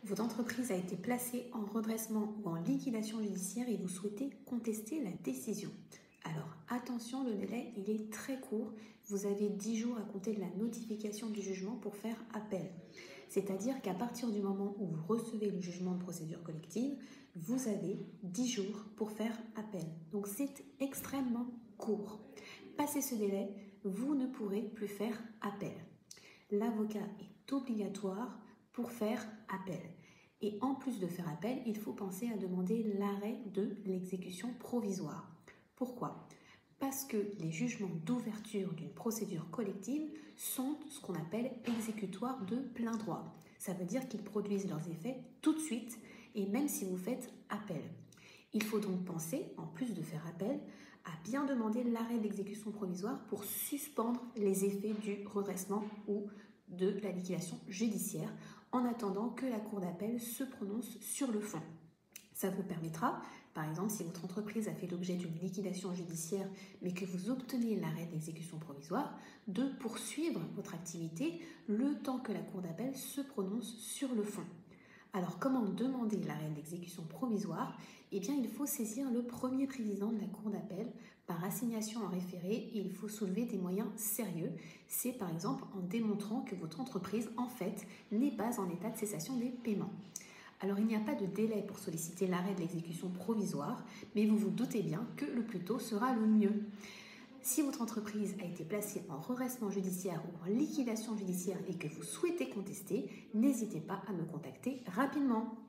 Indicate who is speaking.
Speaker 1: Votre entreprise a été placée en redressement ou en liquidation judiciaire et vous souhaitez contester la décision. Alors attention, le délai il est très court. Vous avez 10 jours à compter de la notification du jugement pour faire appel. C'est-à-dire qu'à partir du moment où vous recevez le jugement de procédure collective, vous avez 10 jours pour faire appel. Donc c'est extrêmement court. Passé ce délai, vous ne pourrez plus faire appel. L'avocat est obligatoire pour faire appel. Et en plus de faire appel, il faut penser à demander l'arrêt de l'exécution provisoire. Pourquoi ? Parce que les jugements d'ouverture d'une procédure collective sont ce qu'on appelle exécutoires de plein droit. Ça veut dire qu'ils produisent leurs effets tout de suite et même si vous faites appel. Il faut donc penser, en plus de faire appel, à bien demander l'arrêt d'exécution provisoire pour suspendre les effets du redressement ou de la liquidation judiciaire en attendant que la Cour d'appel se prononce sur le fond. Ça vous permettra, par exemple, si votre entreprise a fait l'objet d'une liquidation judiciaire mais que vous obtenez l'arrêt d'exécution provisoire, de poursuivre votre activité le temps que la Cour d'appel se prononce sur le fond. Alors, comment demander l'arrêt d'exécution provisoire ? Eh bien, il faut saisir le premier président de la Cour d'appel par assignation en référé et il faut soulever des moyens sérieux. C'est par exemple en démontrant que votre entreprise, en fait, n'est pas en état de cessation des paiements. Alors, il n'y a pas de délai pour solliciter l'arrêt de l'exécution provisoire, mais vous vous doutez bien que le plus tôt sera le mieux. Si votre entreprise a été placée en redressement judiciaire ou en liquidation judiciaire et que vous souhaitez contester, n'hésitez pas à me contacter rapidement.